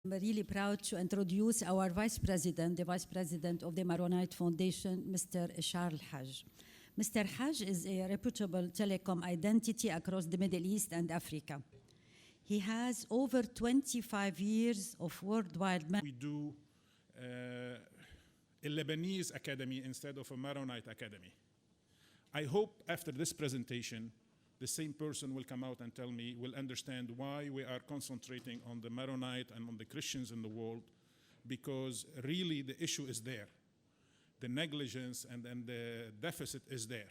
I'm really proud to introduce our Vice President, the Vice President of the Maronite Foundation, Mr. Hage. Mr. Hage is a reputable telecom identity across the Middle East and Africa. He has over 25 years of worldwide... We do a Lebanese academy instead of a Maronite academy. I hope after this presentation, the same person will come out and tell me, will understand why we are concentrating on the Maronite and on the Christians in the world, because really the issue is there. The negligence and the deficit is there.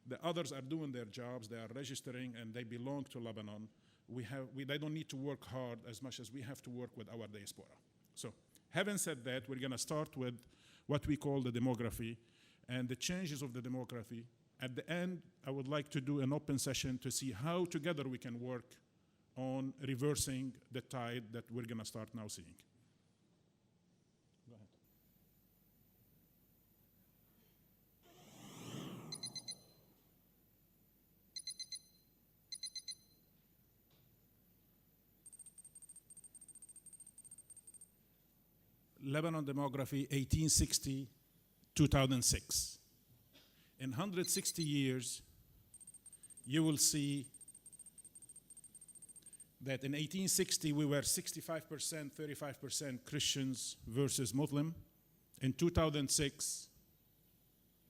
The others are doing their jobs, they are registering, and they belong to Lebanon. They don't need to work hard as much as we have to work with our diaspora. So, having said that, we're going to start with what we call the demography and the changes of the demography. At the end, I would like to do an open session to see how together we can work on reversing the tide that we're going to start now seeing. Go ahead. Lebanon demography, 1860-2006. In 160 years, you will see that in 1860 we were 65%, 35% Christians versus Muslim. In 2006,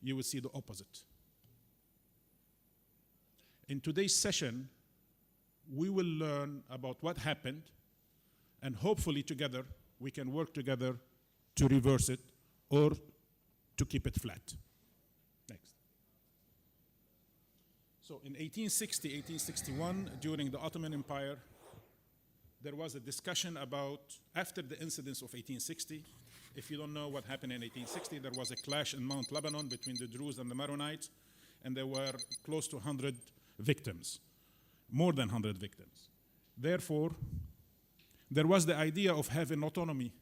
you will see the opposite. In today's session, we will learn about what happened, and hopefully together we can work together to reverse it or to keep it flat. Next. So in 1860, 1861, during the Ottoman Empire, there was a discussion about, after the incidents of 1860, if you don't know what happened in 1860, there was a clash in Mount Lebanon between the Druze and the Maronites, and there were close to 100 victims, more than 100 victims. Therefore, there was the idea of having autonomy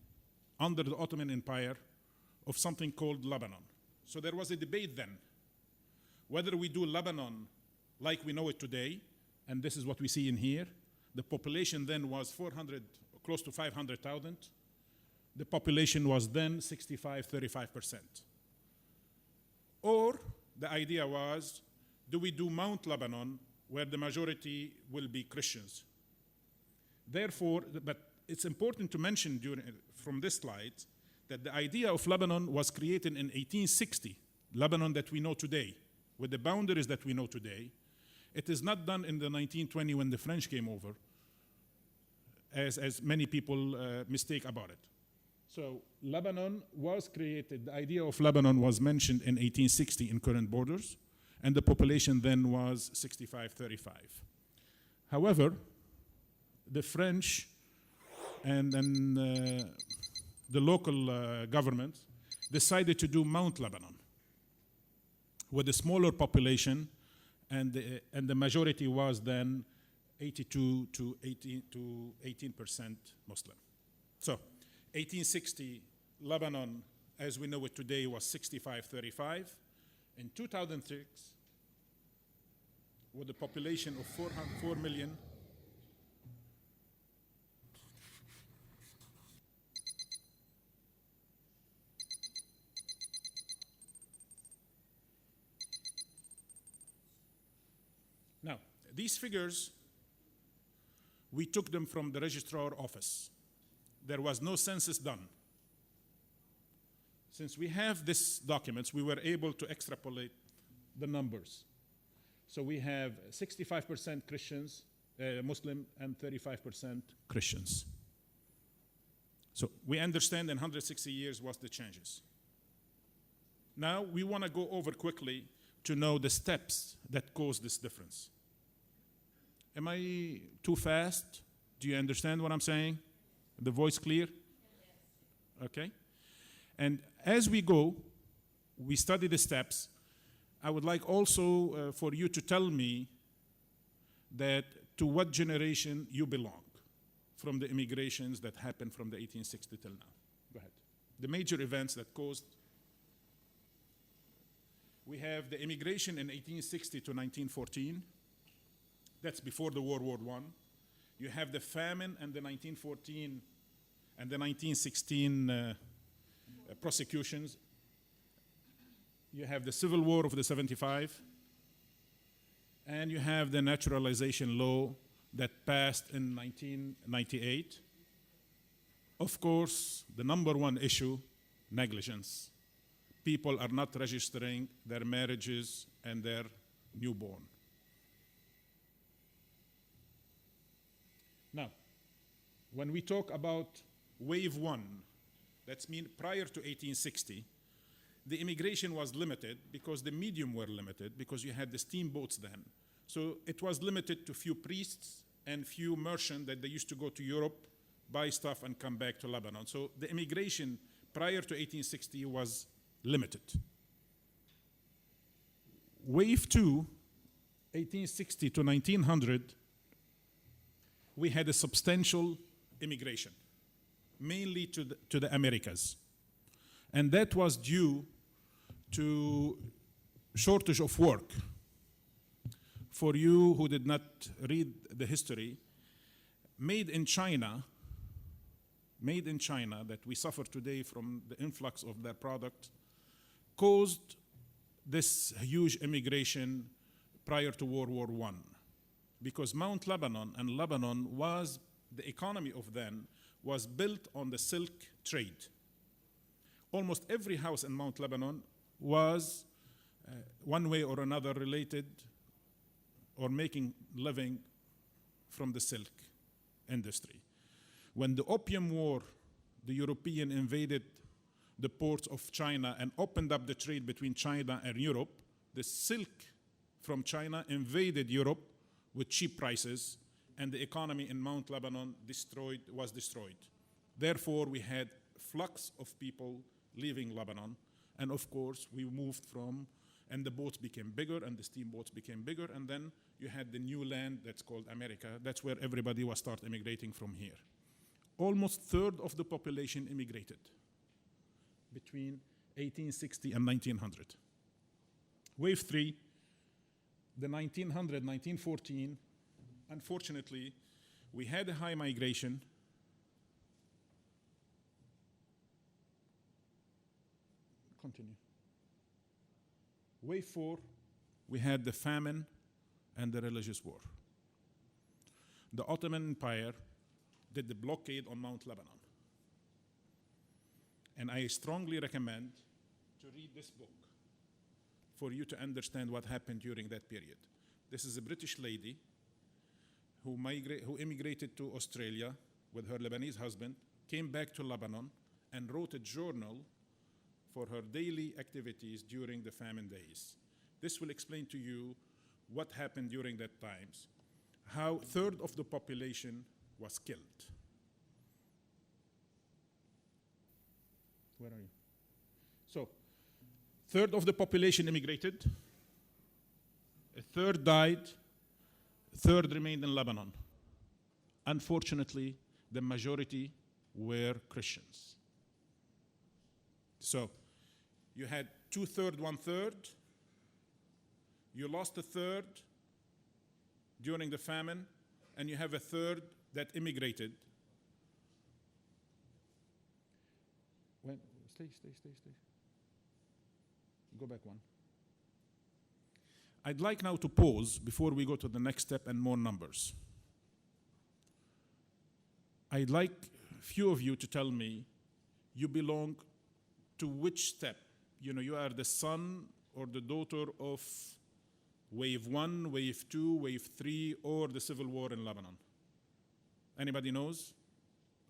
under the Ottoman Empire of something called Lebanon. So there was a debate then, whether we do Lebanon like we know it today, and this is what we see in here. The population then was 400, close to 500,000. The population was then 35%. Or the idea was, do we do Mount Lebanon, where the majority will be Christians? Therefore, but it's important to mention from this slide that the idea of Lebanon was created in 1860, Lebanon that we know today, with the boundaries that we know today. It is not done in the 1920 when the French came over, as many people mistake about it. So Lebanon was created, the idea of Lebanon was mentioned in 1860 in current borders, and the population then was 65-35. However, the French and then the local government decided to do Mount Lebanon with a smaller population, and the majority was then 82 to 18% Muslim. So 1860, Lebanon, as we know it today, was 65-35. In 2006, with a population of 4 million, now, these figures, we took them from the registrar office. There was no census done. Since we have these documents, we were able to extrapolate the numbers. So we have 65% Christians, Muslim, and 35% Christians. So we understand in 160 years what the changes. Now we want to go over quickly to know the steps that cause this difference. Am I too fast? Do you understand what I'm saying? The voice clear? Okay. And as we go, we study the steps. I would like also for you to tell me that to what generation you belong from the immigrations that happened from the 1860 till now. Go ahead. The major events that caused. We have the immigration in 1860 to 1914. That's before the World War I. You have the famine and the 1914 and the 1916 prosecutions. You have the Civil War of the 75, and you have the naturalization law that passed in 1998. Of course, the number one issue, negligence. People are not registering their marriages and their newborn. Now, when we talk about wave one, that's mean prior to 1860, the immigration was limited because the medium were limited because you had the steamboats then. So it was limited to few priests and few merchants that they used to go to Europe, buy stuff and come back to Lebanon. So the immigration prior to 1860 was limited. Wave two, 1860 to 1900, we had a substantial immigration, mainly to the Americas. And that was due to shortage of work. For you who did not read the history, made in China that we suffer today from the influx of their product, caused this huge immigration prior to World War I. Because Mount Lebanon and Lebanon was, the economy of then was built on the silk trade. Almost every house in Mount Lebanon was one way or another related or making living from the silk industry. When the Opium War, the European invaded the ports of China and opened up the trade between China and Europe, the silk from China invaded Europe with cheap prices, and the economy in Mount Lebanon was destroyed. Therefore, we had flux of people leaving Lebanon, and of course, we moved from, and the boats became bigger, and the steamboats became bigger, and then you had the new land that's called America. That's where everybody was start immigrating from here. Almost a third of the population immigrated between 1860 and 1900. Wave three, the 1900, 1914, unfortunately, we had a high migration. Continue. Wave four, we had the famine and the religious war. The Ottoman Empire did the blockade on Mount Lebanon. And I strongly recommend to read this book for you to understand what happened during that period. This is a British lady who immigrated to Australia with her Lebanese husband, came back to Lebanon, and wrote a journal for her daily activities during the famine days. This will explain to you what happened during that times, how a third of the population was killed. Where are you? So, third of the population immigrated, a third died, a third remained in Lebanon. Unfortunately, the majority were Christians. So, you had 2/3, 1/3. You lost a third during the famine, and you have a third that immigrated. Stay. Go back one. I'd like now to pause before we go to the next step and more numbers. I'd like a few of you to tell me you belong to which step. You know, you are the son or the daughter of wave one, wave two, wave three, or the civil war in Lebanon. Anybody knows?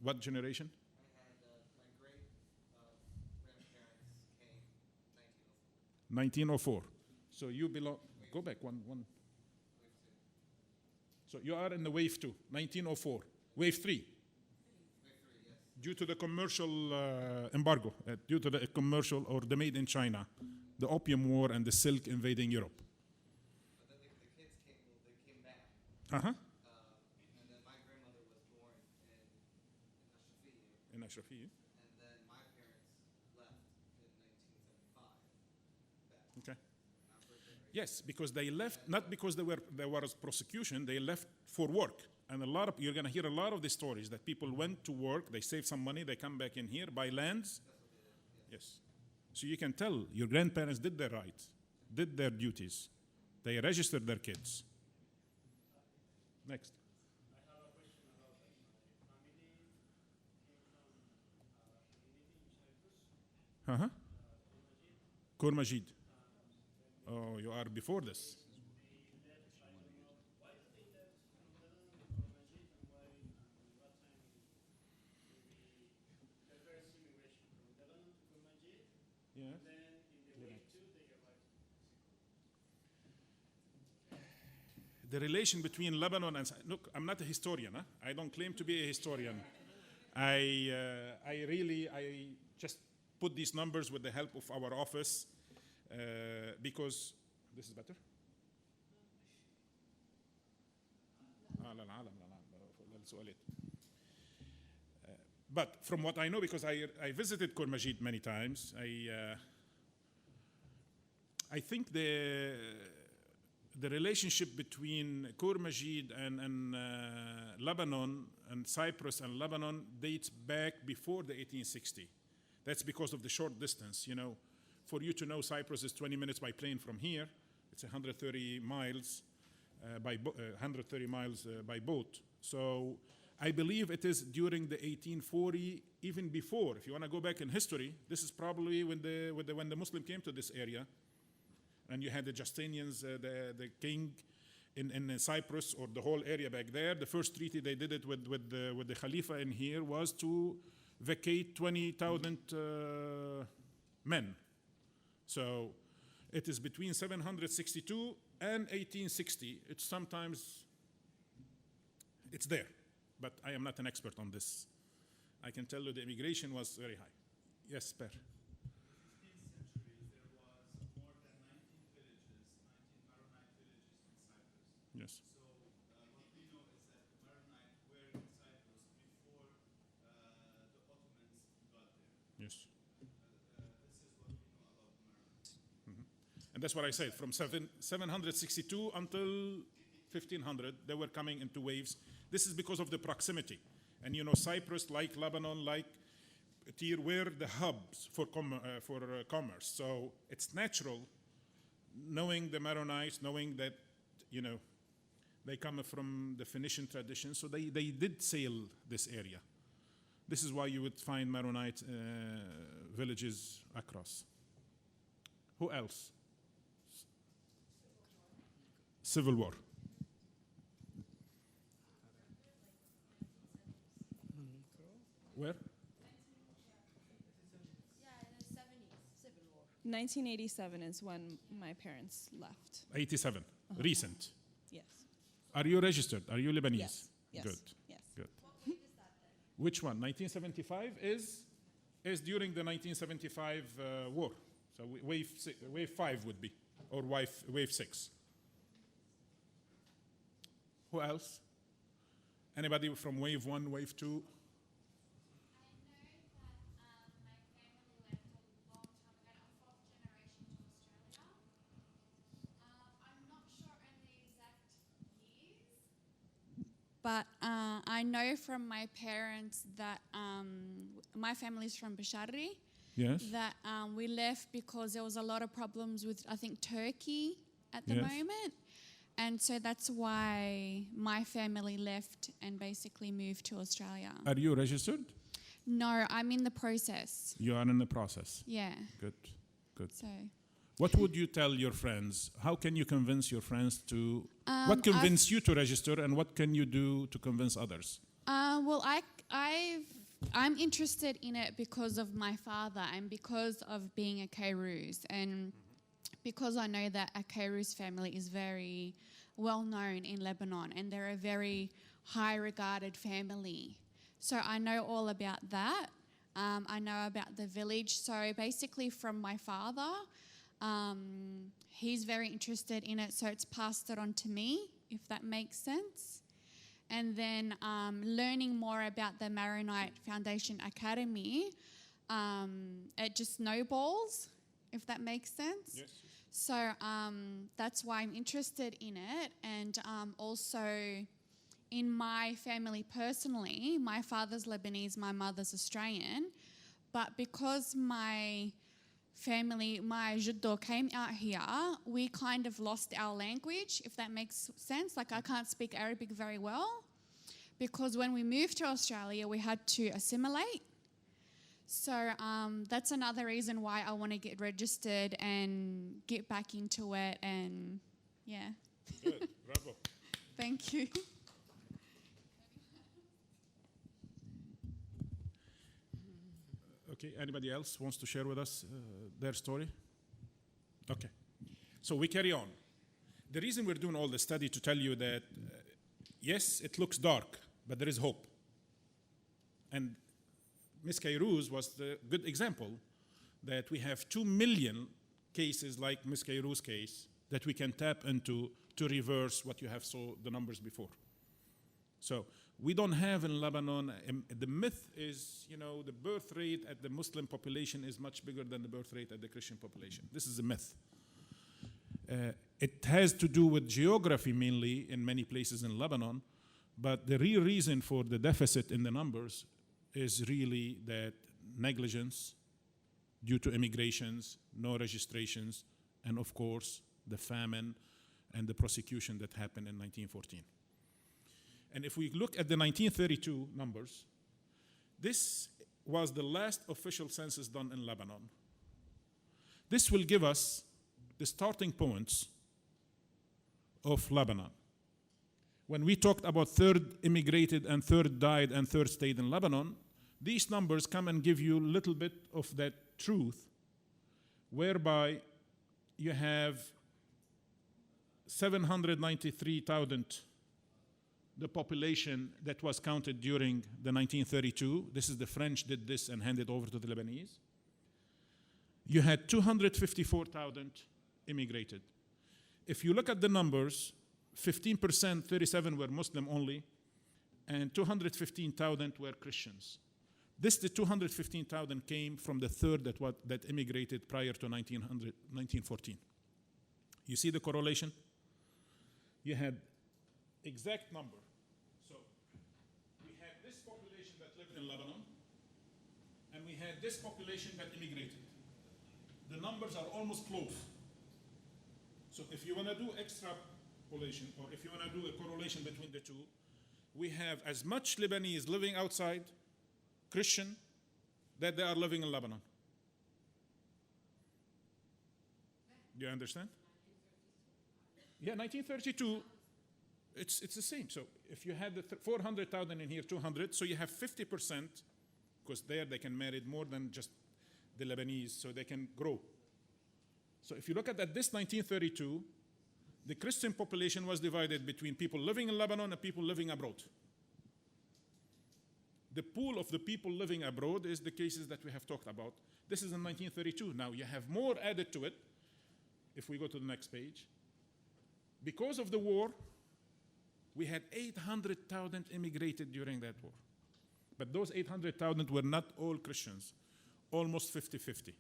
What generation? I had my great grandparents came 1904. So you belong, go back one. wave So you are in the wave two, 1904. Wave three, 2. Wave 3, yes. due to the commercial embargo, due to the commercial or the made in China, the Opium War and the silk invading Europe. But then the kids came back. Uh-huh. And then my grandmother was born in Ashrafieh. In Ashrafieh. And then my parents left in 1975 back. Okay. Our first generation. Yes, because they left, not because there was prosecution, they left for work. And you're going to hear a lot of the stories that people went to work, they saved some money, they come back in here, buy lands. Yes. So you can tell your grandparents did their right, did their duties. They registered their kids. Next. I have a question about that. My family came from a community in Cyprus. Kormajid. Oh, you are before this. They left, I don't know, why did they left from Lebanon to Kormajid and why, what time maybe the first immigration from Lebanon to Kormajid, Yeah. and then in the wave two they arrived. The relation between Lebanon and look, I'm not a historian. Huh? I don't claim to be a historian. I just put these numbers with the help of our office because this is better. But from what I know, because I visited Kormajid many times, I think the relationship between Kormajid and Lebanon and Cyprus and Lebanon dates back before the 1860. That's because of the short distance. You know, for you to know, Cyprus is 20 minutes by plane from here. It's 130 miles by boat. So I believe it is during the 1840, even before. If you want to go back in history, this is probably when the Muslim came to this area. And you had the Justinians, the king in Cyprus, or the whole area back there. The first treaty they did it with the Khalifa in here was to vacate 20,000 men. So it is between 762 and 1860. It's there, but I am not an expert on this. I can tell you the immigration was very high. Yes, Per. Yes. So what we know is that Maronite were in Cyprus before the Ottomans got there. Yes. This is what we know about Maronite. And that's what I said. From 762 until 1500, they were coming into waves. This is because of the proximity. And you know, Cyprus, like Lebanon, like Tyre, were the hubs for commerce. So it's natural, knowing the Maronites, knowing that, you know, they come from the Phoenician tradition, so they did sail this area. This is why you would find Maronite villages across. Who else? Civil War. Where? Yeah, in the 70s, Civil War. 1987 is when my parents left. 87. Recent. Yes. Are you registered? Are you Lebanese? Yes. Yes. Good. Yes. Good. What wave is that then? Which one? 1975 is during the 1975 war. So wave 5 would be, or wave 6. Who else? Anybody from wave 1, wave 2? But I know from my parents that my family is from Bashari, Yes. that we left because there was a lot of problems with, I think, Turkey at the Yes. moment. And so that's why my family left and basically moved to Australia. Are you registered? No, I'm in the process. You are in the process. Yeah. Good. Good. So What would you tell your friends? How can you convince your friends to? What I've- convinced you to register, and what can you do to convince others? Well, I'm interested in it because of my father and because of being a Kairos, and because I know that a Kairos family is very well known in Lebanon and they're a very high regarded family. So I know all about that. I know about the village. So basically from my father, he's very interested in it, so it's passed it on to me, if that makes sense. And then learning more about the Maronite Foundation Academy, it just snowballs, if that makes sense. Yes. So that's why I'm interested in it. And also in my family personally, my father's Lebanese, my mother's Australian, but because my family, my juddo came out here, we kind of lost our language, if that makes sense. Like I can't speak Arabic very well because when we moved to Australia, we had to assimilate. So that's another reason why I want to get registered and get back into it, and yeah. Good, bravo. Thank you. Okay, anybody else wants to share with us their story? Okay, so we carry on. The reason we're doing all the study to tell you that, yes, it looks dark, but there is hope. And Ms. Kairouz was the good example that we have 2 million cases like Ms. Kairouz's case that we can tap into to reverse what you have saw the numbers before. So we don't have in Lebanon, the myth is, the birth rate at the Muslim population is much bigger than the birth rate at the Christian population. This is a myth. It has to do with geography mainly in many places in Lebanon, but the real reason for the deficit in the numbers is really that negligence due to immigrations, no registrations, and of course the famine and the prosecution that happened in 1914. And if we look at the 1932 numbers, this was the last official census done in Lebanon. This will give us the starting points of Lebanon. When we talked about third immigrated and third died and third stayed in Lebanon, these numbers come and give you a little bit of that truth, whereby you have 793,000, the population that was counted during the 1932. This is the French did this and handed over to the Lebanese. You had 254,000 immigrated. If you look at the numbers, 15%, 37 were Muslim only, and 215,000 were Christians. The 215,000 came from the third that immigrated prior to 1914. You see the correlation? You had exact number. So we had this population that lived in Lebanon, and we had this population that immigrated. The numbers are almost close. So if you want to do extrapolation, or if you want to do a correlation between the two, we have as much Lebanese living outside Christian that they are living in Lebanon. Do you understand? Yeah, 1932, it's the same. So if you had the 400,000 in here, 200, so you have 50%, because there they can marry more than just the Lebanese, so they can grow. So if you look at this 1932, the Christian population was divided between people living in Lebanon and people living abroad. The pool of the people living abroad is the cases that we have talked about. This is in 1932. Now you have more added to it. If we go to the next page. Because of the war, we had 800,000 immigrated during that war. But those 800,000 were not all Christians, almost 50-50.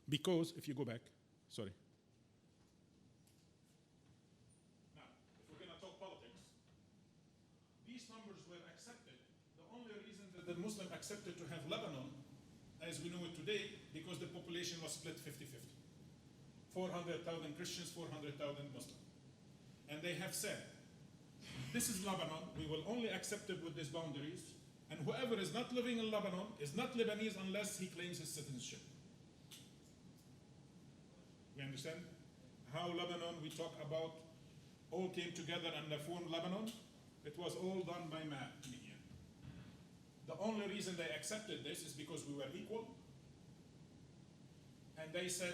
Because, if you go back, sorry. Now, if we're going to talk politics, these numbers were accepted. The only reason that the Muslim accepted to have Lebanon, as we know it today, because the population was split 50-50. 400,000 Christians, 400,000 Muslims. And they have said, this is Lebanon, we will only accept it with these boundaries, and whoever is not living in Lebanon is not Lebanese unless he claims his citizenship. We understand? How Lebanon, we talk about, all came together and they formed Lebanon. It was all done by man here. The only reason they accepted this is because we were equal. And they said,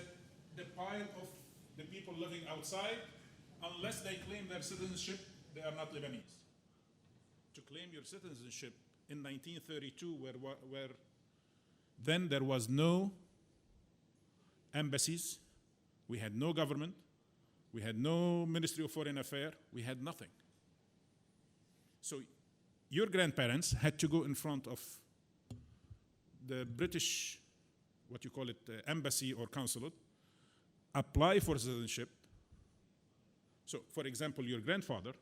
the pile of the people living outside, unless they claim their citizenship, they are not Lebanese. To claim your citizenship in 1932, where then there was no embassies, we had no government, we had no Ministry of Foreign Affairs, we had nothing. So your grandparents had to go in front of the British, what you call it, embassy or consulate, apply for citizenship. So, for example, your grandfather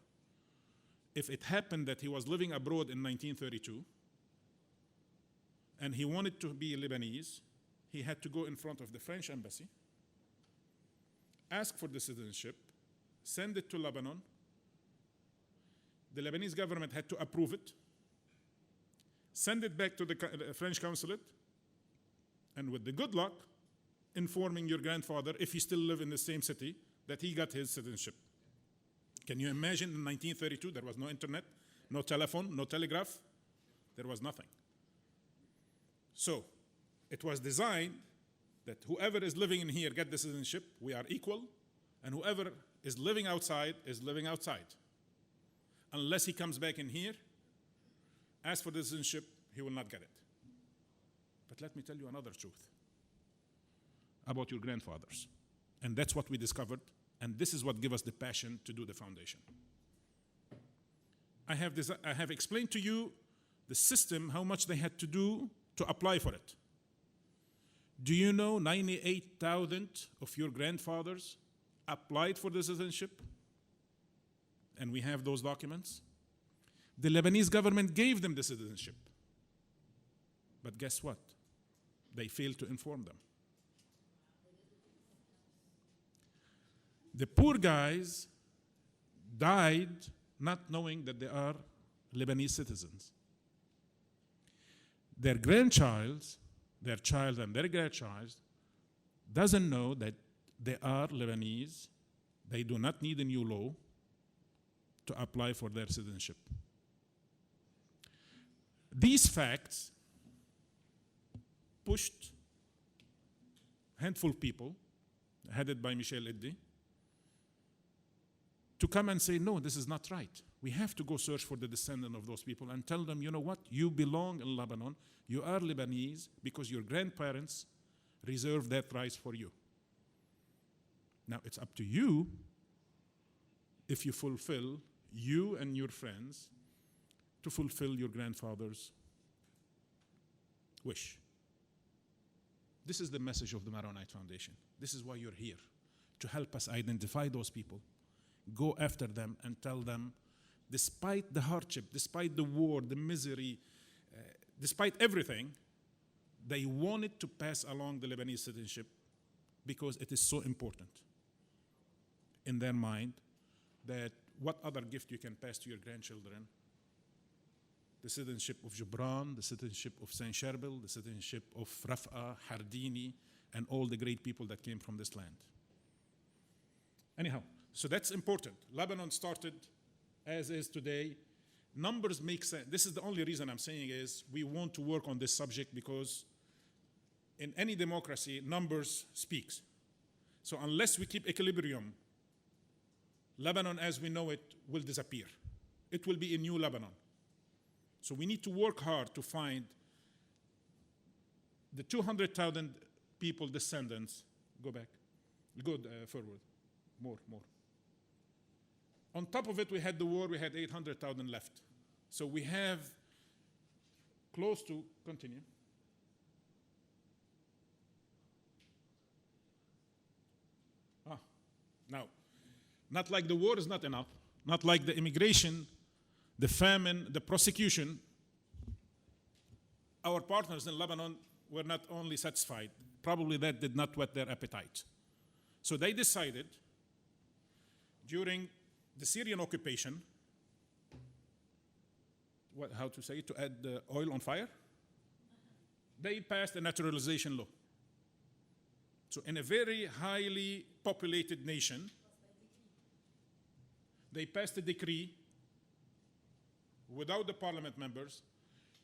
if it happened that he was living abroad in 1932 and he wanted to be Lebanese, he had to go in front of the French embassy, ask for the citizenship, send it to Lebanon. The Lebanese government had to approve it, send it back to the French consulate, and with the good luck, informing your grandfather, if he still lived in the same city, that he got his citizenship. Can you imagine in 1932, there was no internet, no telephone, no telegraph, there was nothing. So it was designed that whoever is living in here get the citizenship, we are equal, and whoever is living outside is living outside. Unless he comes back in here, ask for the citizenship, he will not get it. But let me tell you another truth about your grandfathers. And that's what we discovered, and this is what gave us the passion to do the foundation. I have explained to you the system, how much they had to do to apply for it. Do you know 98,000 of your grandfathers applied for the citizenship? And we have those documents. The Lebanese government gave them the citizenship. But guess what? They failed to inform them. The poor guys died not knowing that they are Lebanese citizens. Their grandchild, their child and their grandchild, doesn't know that they are Lebanese. They do not need a new law to apply for their citizenship. These facts pushed a handful of people, headed by Michel Eddy, to come and say, no, this is not right. We have to go search for the descendant of those people and tell them, you know what, you belong in Lebanon, you are Lebanese because your grandparents reserved that right for you. Now it's up to you if you fulfill, you and your friends, to fulfill your grandfather's wish. This is the message of the Maronite Foundation. This is why you're here, to help us identify those people, go after them and tell them, despite the hardship, despite the war, the misery, despite everything, they wanted to pass along the Lebanese citizenship because it is so important in their mind that what other gift you can pass to your grandchildren? The citizenship of Gibran, the citizenship of Saint Sherbil, the citizenship of Raf'a, Hardini, and all the great people that came from this land. Anyhow, so that's important. Lebanon started as is today. Numbers make sense. This is the only reason I'm saying is we want to work on this subject because in any democracy, numbers speaks. So unless we keep equilibrium, Lebanon as we know it will disappear. It will be a new Lebanon. So we need to work hard to find the 200,000 people, descendants. Go back. Go forward. More. On top of it, we had the war. We had 800,000 left. So we have close to, continue. Now, not like the war is not enough. Not like the immigration, the famine, the prosecution. Our partners in Lebanon were not only satisfied, probably that did not whet their appetite. So they decided during the Syrian occupation, how to say it, to add the oil on fire, they passed a naturalization law. So in a very highly populated nation, they passed a decree without the parliament members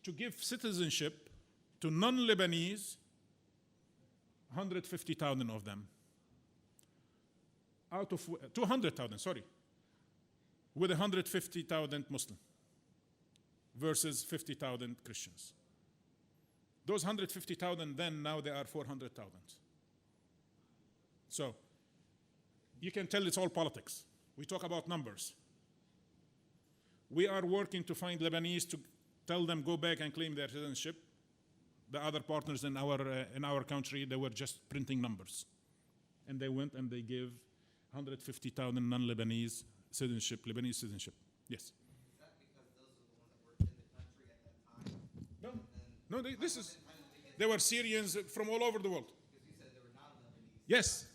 to give citizenship to non-Lebanese, 150,000 of them. Out of 200,000, sorry, with 150,000 Muslim versus 50,000 Christians. Those 150,000 then, now they are 400,000. So you can tell it's all politics. We talk about numbers. We are working to find Lebanese to tell them go back and claim their citizenship. The other partners in our country, they were just printing numbers. And they went and they gave 150,000 non-Lebanese citizenship, Lebanese citizenship. Yes? Is that No, they were Syrians from all over the world. Yes.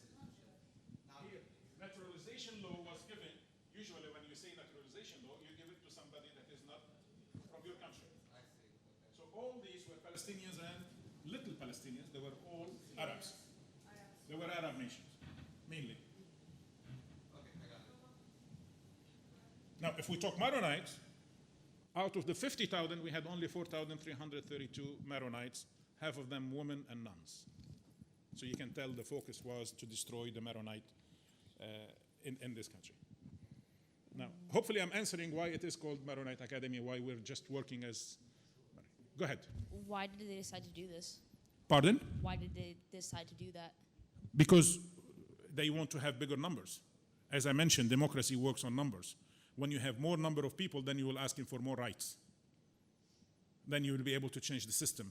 Here, naturalization law was given. Usually, when you say naturalization law, you give it to somebody that is not from your country. So all these were Palestinians and little Palestinians. They were all Arabs. They were Arab nations, mainly. Now, if we talk Maronites, out of the 50,000, we had only 4,332 Maronites, half of them women and nuns. So you can tell the focus was to destroy the Maronite in this country. Now, hopefully I'm answering why it is called Maronite Academy, why we're just working as... Go ahead. Why did they decide to do this? Pardon? Why did they decide to do that? Because they want to have bigger numbers. As I mentioned, democracy works on numbers. When you have more number of people, then you will ask for more rights. Then you will be able to change the system.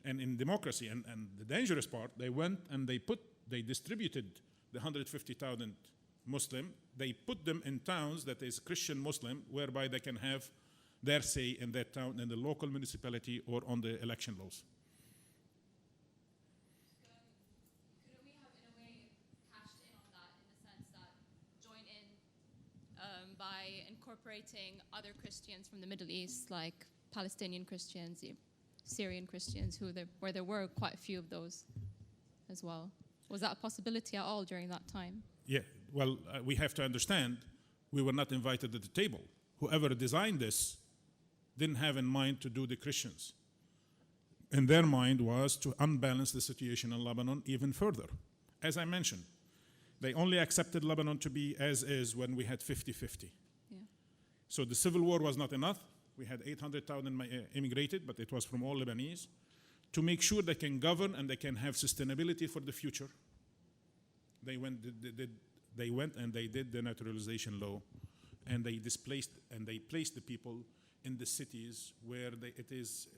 And in democracy, and the dangerous part, they went and they distributed the 150,000 Muslim, they put them in towns that is Christian Muslim, whereby they can have their say in that town, in the local municipality or on the election laws. Couldn't we have, in a way, cashed in on that in the sense that join in by incorporating other Christians from the Middle East, like Palestinian Christians, Syrian Christians, where there were quite a few of those as well? Was that a possibility at all during that time? Yeah, well, we have to understand, we were not invited at the table. Whoever designed this didn't have in mind to do the Christians. In their mind was to unbalance the situation in Lebanon even further. As I mentioned, they only accepted Lebanon to be as is when we had 50-50. Yeah. So the civil war was not enough. We had 800,000 immigrated, but it was from all Lebanese, to make sure they can govern and they can have sustainability for the future. They went and they did the naturalization law, and they displaced and they placed the people in the cities where it is,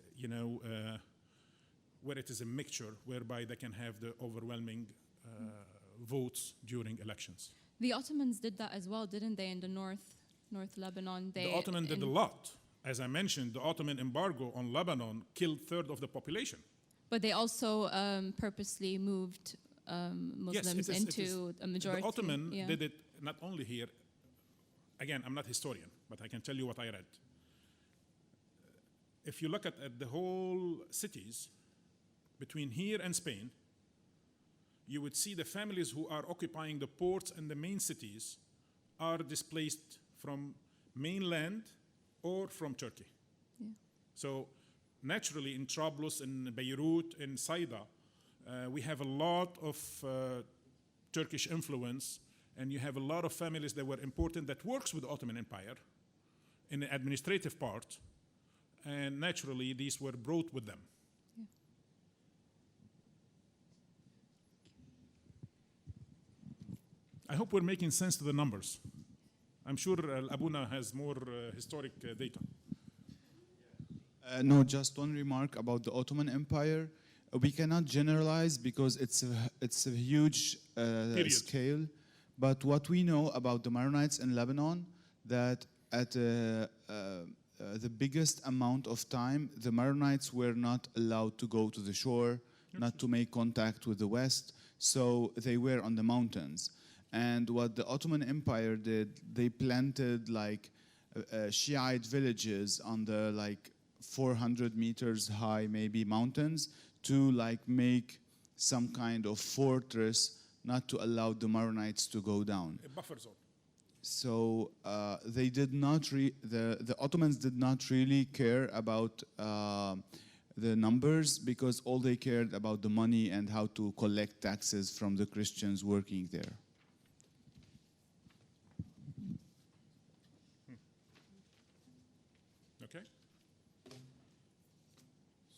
where it is a mixture, whereby they can have the overwhelming votes during elections. The Ottomans did that as well, didn't they, in the North Lebanon? The Ottoman did a lot. As I mentioned, the Ottoman embargo on Lebanon killed a third of the population. But they also purposely moved Muslims into a majority. The Ottoman did it not only here. Again, I'm not a historian, but I can tell you what I read. If you look at the whole cities between here and Spain, you would see the families who are occupying the ports and the main cities are displaced from mainland or from Turkey. Yeah. So naturally in Trablus, in Beirut, in Saida, we have a lot of Turkish influence, and you have a lot of families that were important that works with the Ottoman Empire in the administrative part, and naturally these were brought with them. Yeah. I hope we're making sense to the numbers. I'm sure Abuna has more historic data. No, just one remark about the Ottoman Empire. We cannot generalize because it's a huge scale. But what we know about the Maronites in Lebanon, that at the biggest amount of time, the Maronites were not allowed to go to the shore, not to make contact with the West, so they were on the mountains. And what the Ottoman Empire did, they planted like Shiite villages on the 400 meters high maybe mountains to make some kind of fortress not to allow the Maronites to go down. A buffer zone. So they did not, the Ottomans did not really care about the numbers, because all they cared about the money and how to collect taxes from the Christians working there. Okay.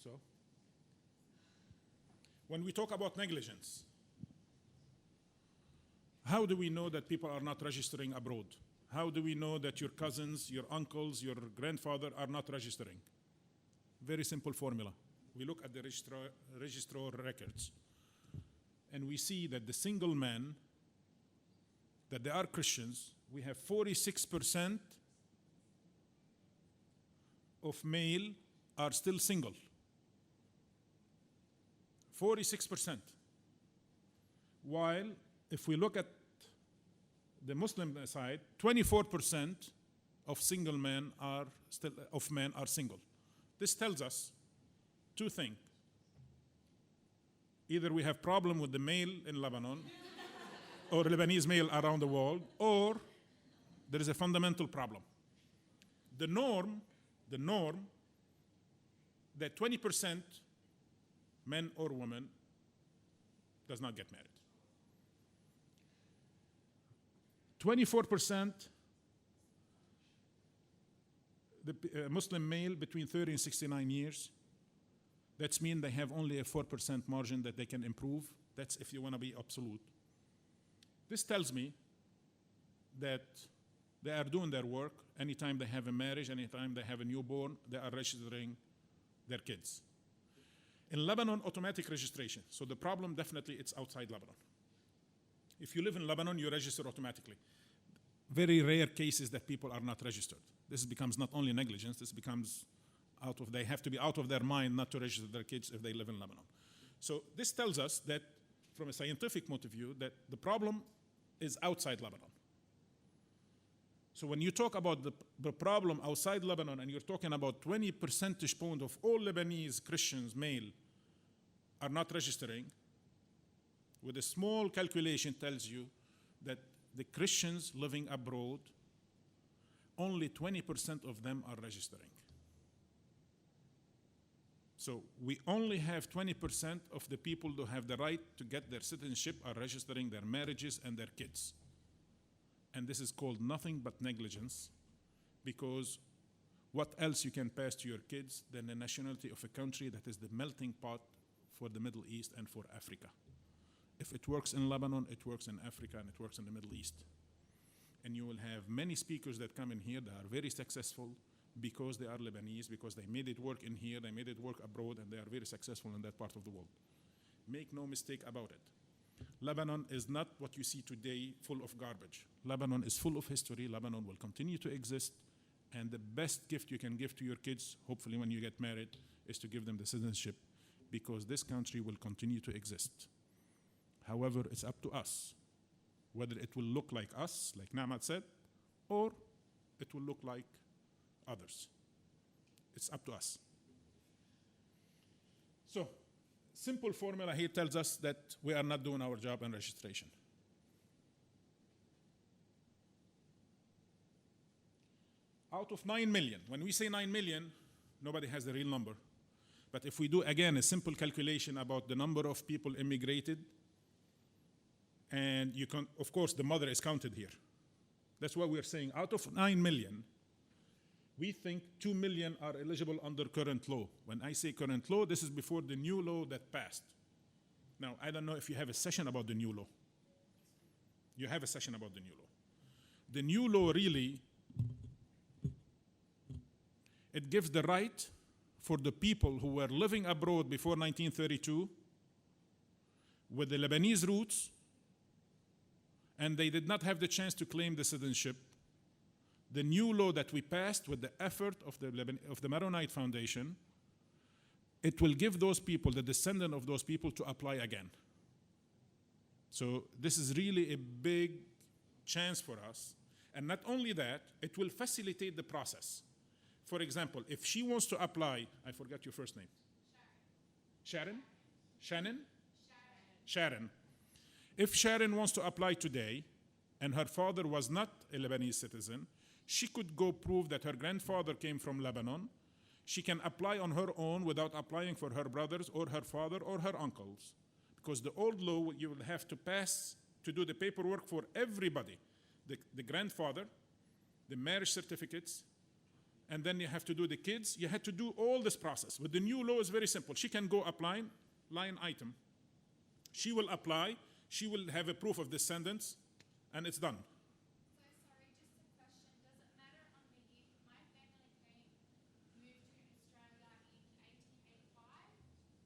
So, when we talk about negligence, how do we know that people are not registering abroad? How do we know that your cousins, your uncles, your grandfather are not registering? Very simple formula. We look at the registrar records, and we see that the single men, that they are Christians, we have 46% of male are still single. 46%. While if we look at the Muslim side, 24% of single men are single. This tells us two things. Either we have problem with the male in Lebanon or Lebanese male around the world, or there is a fundamental problem. The norm that 20% men or women does not get married. 24% the Muslim male between 30 and 69 years. That means they have only a 4% margin that they can improve. That's if you want to be absolute. This tells me that they are doing their work. Anytime they have a marriage, anytime they have a newborn, they are registering their kids. In Lebanon, automatic registration. So the problem definitely it's outside Lebanon. If you live in Lebanon, you register automatically. Very rare cases that people are not registered. This becomes not only negligence, this becomes they have to be out of their mind not to register their kids if they live in Lebanon. So this tells us that from a scientific point of view, that the problem is outside Lebanon. So when you talk about the problem outside Lebanon and you're talking about 20 percentage points of all Lebanese Christians, male, are not registering, with a small calculation tells you that the Christians living abroad, only 20% of them are registering. So we only have 20% of the people who have the right to get their citizenship are registering their marriages and their kids. And this is called nothing but negligence, because what else you can pass to your kids than the nationality of a country that is the melting pot for the Middle East and for Africa. If it works in Lebanon, it works in Africa, and it works in the Middle East. And you will have many speakers that come in here that are very successful because they are Lebanese, because they made it work in here, they made it work abroad, and they are very successful in that part of the world. Make no mistake about it. Lebanon is not what you see today, full of garbage. Lebanon is full of history. Lebanon will continue to exist. And the best gift you can give to your kids, hopefully when you get married, is to give them the citizenship, because this country will continue to exist. However, it's up to us whether it will look like us, like Naamat said, or it will look like others. It's up to us. So, simple formula here tells us that we are not doing our job in registration. Out of 9 million, when we say 9 million, nobody has the real number. But if we do, again, a simple calculation about the number of people immigrated, and you can, of course, the mother is counted here. That's what we're saying. Out of 9 million, we think 2 million are eligible under current law. When I say current law, this is before the new law that passed. Now, I don't know if you have a session about the new law. You have a session about the new law. The new law really, it gives the right for the people who were living abroad before 1932 with the Lebanese roots, and they did not have the chance to claim the citizenship. The new law that we passed with the effort of the Maronite Foundation, it will give those people, the descendant of those people, to apply again. So this is really a big chance for us. And not only that, it will facilitate the process. For example, if she wants to apply, I forgot your first name. Sharon? Shannon? Sharon. If Sharon wants to apply today, and her father was not a Lebanese citizen, she could go prove that her grandfather came from Lebanon. She can apply on her own without applying for her brothers or her father or her uncles. Because the old law, you will have to pass to do the paperwork for everybody. The grandfather, the marriage certificates, and then you have to do the kids. You had to do all this process. With the new law, it's very simple. She can go apply, line item. She will apply. She will have a proof of descendants, and it's done.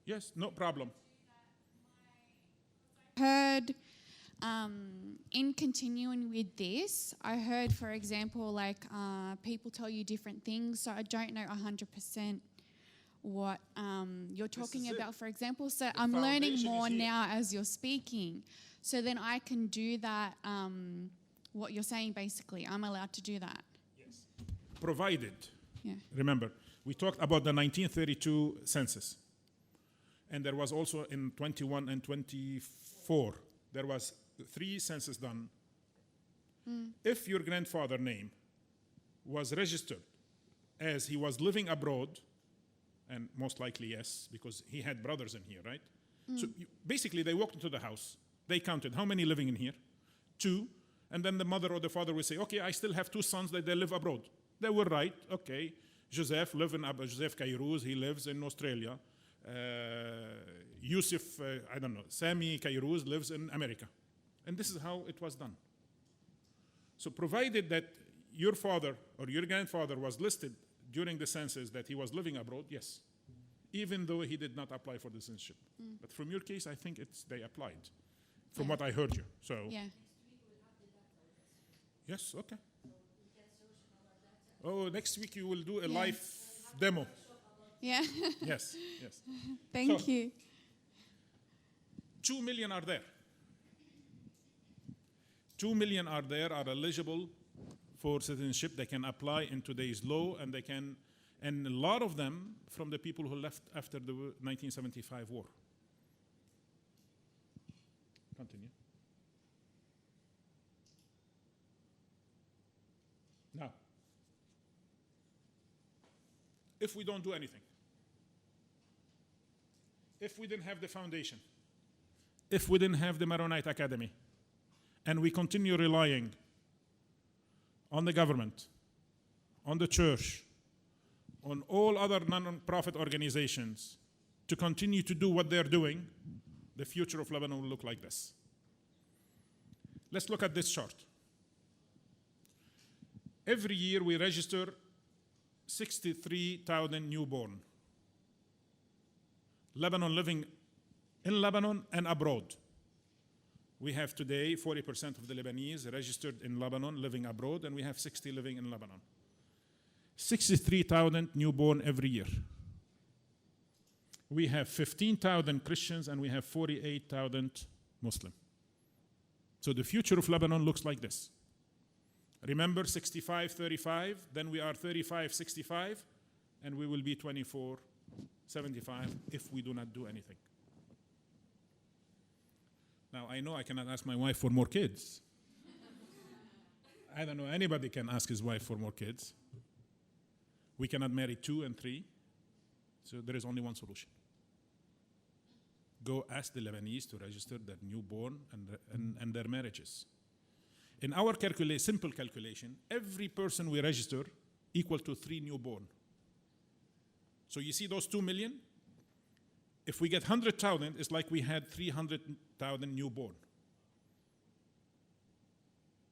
Yes, no problem. Heard in continuing with this, I heard, for example, like people tell you different things, so I don't know 100% what you're talking is it. about, for example. So I'm learning foundation more is here. now as you're speaking. So then I can do that, what you're saying basically. I'm allowed to do that. Provided, Yeah. remember, we talked about the 1932 census. And there was also in 21 and 24, there was 3 census done. If your grandfather name was registered as he was living abroad, and most likely yes, because he had brothers in here, right? So basically they walked into the house, they counted how many living in here? 2, and then the mother or the father would say, okay, I still have 2 sons that they live abroad. They were right, okay. Joseph Joseph Kairouz, he lives in Australia. Yusuf, I don't know, Sami Kairouz lives in America. And this is how it was done. So provided that your father or your grandfather was listed during the census that he was living abroad, yes. Even though he did not apply for the citizenship. But from your case, I think they applied, from what I heard you. So Yeah. yes, okay. Oh, next week you will do a live demo. Yeah. Yes, yes. Thank So- you. 2 million are there. 2 million are there, are eligible for citizenship. They can apply in today's law, and they can, and a lot of them from the people who left after the 1975 war. Continue. Now, if we don't do anything, if we didn't have the foundation, if we didn't have the Maronite Academy, and we continue relying on the government, on the church, on all other non-profit organizations to continue to do what they're doing, the future of Lebanon will look like this. Let's look at this chart. Every year we register 63,000 newborn. Lebanon living in Lebanon and abroad. We have today 40% of the Lebanese registered in Lebanon living abroad, and we have 60 living in Lebanon. 63,000 newborn every year. We have 15,000 Christians and we have 48,000 Muslim. So the future of Lebanon looks like this. Remember 65-35, then we are 35-65, and we will be 24-75 if we do not do anything. Now, I know I cannot ask my wife for more kids. I don't know, anybody can ask his wife for more kids. We cannot marry 2 and 3, so there is only one solution. Go ask the Lebanese to register their newborn and their marriages. In our simple calculation, every person we register equal to 3 newborn. So you see those 2 million? If we get 100,000, it's like we had 300,000 newborn.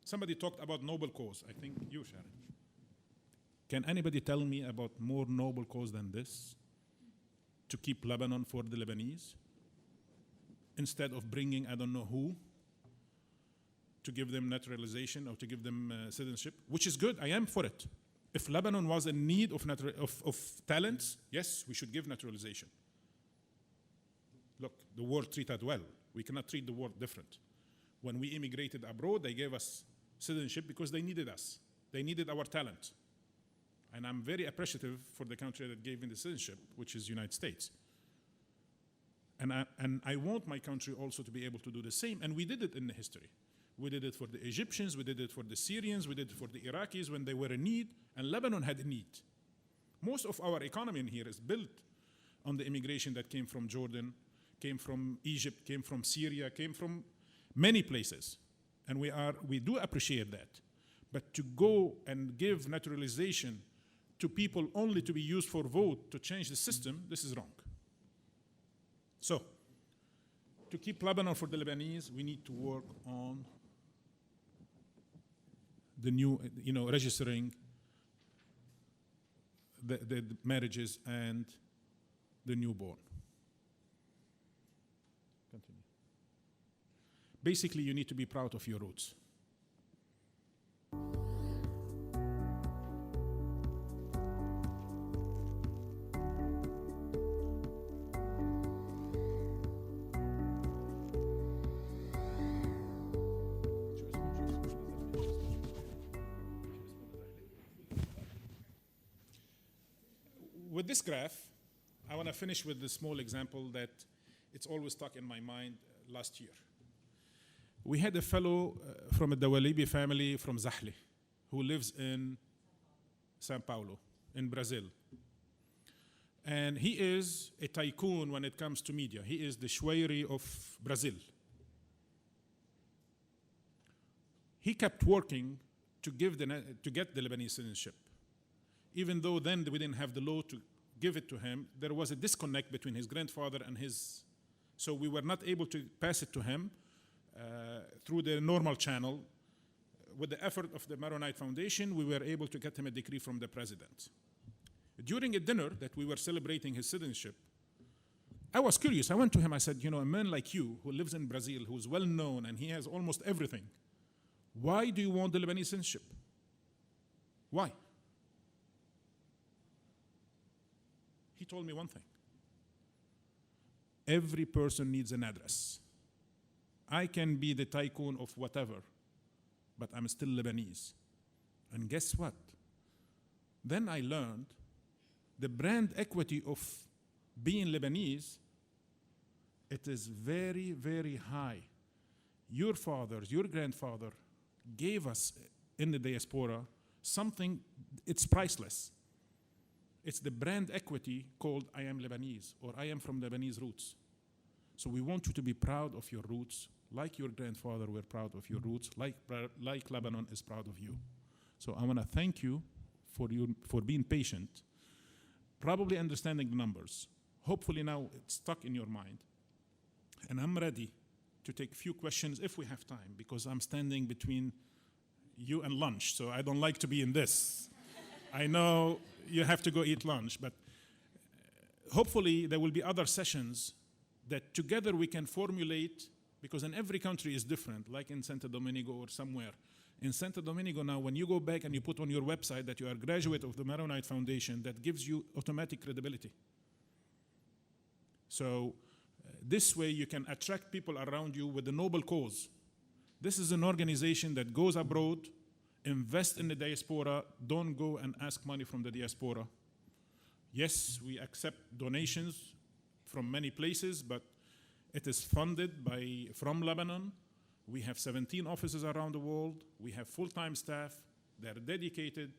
Somebody talked about noble cause. I think you, Sharon. Can anybody tell me about more noble cause than this? To keep Lebanon for the Lebanese? Instead of bringing I don't know who to give them naturalization or to give them citizenship, which is good, I am for it. If Lebanon was in need of talents, yes, we should give naturalization. Look, the world treated well. We cannot treat the world different. When we immigrated abroad, they gave us citizenship because they needed us. They needed our talent. And I'm very appreciative for the country that gave me the citizenship, which is the United States. And I want my country also to be able to do the same, and we did it in the history. We did it for the Egyptians, we did it for the Syrians, we did it for the Iraqis when they were in need, and Lebanon had a need. Most of our economy in here is built on the immigration that came from Jordan, came from Egypt, came from Syria, came from many places. And we do appreciate that. But to go and give naturalization to people only to be used for vote to change the system, this is wrong. So, to keep Lebanon for the Lebanese, we need to work on the new, registering the marriages and the newborn. Continue. Basically, you need to be proud of your roots. this graph, I want to finish with the small example that it's always stuck in my mind last year. We had a fellow from a Dawalibi family from Zahle who lives in Sao Paulo, in Brazil. And he is a tycoon when it comes to media. He is the Shweiri of Brazil. He kept working to get the Lebanese citizenship. Even though then we didn't have the law to give it to him, there was a disconnect between his grandfather and his. So we were not able to pass it to him through the normal channel. With the effort of the Maronite Foundation, we were able to get him a decree from the president. During a dinner that we were celebrating his citizenship, I was curious. I went to him, I said, you know, a man like you who lives in Brazil, who's well known and he has almost everything, why do you want the Lebanese citizenship? Why? He told me one thing. Every person needs an address. I can be the tycoon of whatever, but I'm still Lebanese. And guess what? Then I learned the brand equity of being Lebanese, it is very, very high. Your fathers, your grandfather gave us in the diaspora something, it's priceless. It's the brand equity called I am Lebanese or I am from Lebanese roots. So we want you to be proud of your roots, like your grandfather were proud of your roots, like Lebanon is proud of you. So I want to thank you for being patient, probably understanding the numbers. Hopefully now it's stuck in your mind. And I'm ready to take a few questions if we have time, because I'm standing between you and lunch, so I don't like to be in this. I know you have to go eat lunch, but hopefully there will be other sessions that together we can formulate, because in every country is different, like in Santo Domingo or somewhere. In Santo Domingo now, when you go back and you put on your website that you are a graduate of the Maronite Foundation, that gives you automatic credibility. So this way you can attract people around you with a noble cause. This is an organization that goes abroad, invest in the diaspora, don't go and ask money from the diaspora. Yes, we accept donations from many places, but it is funded from Lebanon. We have 17 offices around the world. We have full-time staff. They're dedicated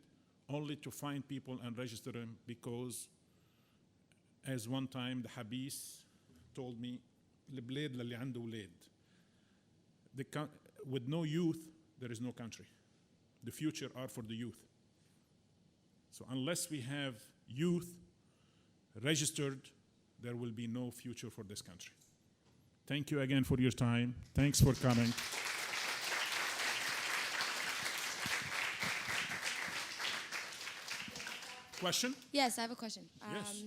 only to find people and register them, because as one time the Habis told me, "L'bled lalli عنده ولاد." With no youth, there is no country. The future are for the youth. So unless we have youth registered, there will be no future for this country. Thank you again for your time. Thanks for coming. Question? Yes, I have a question. Yes.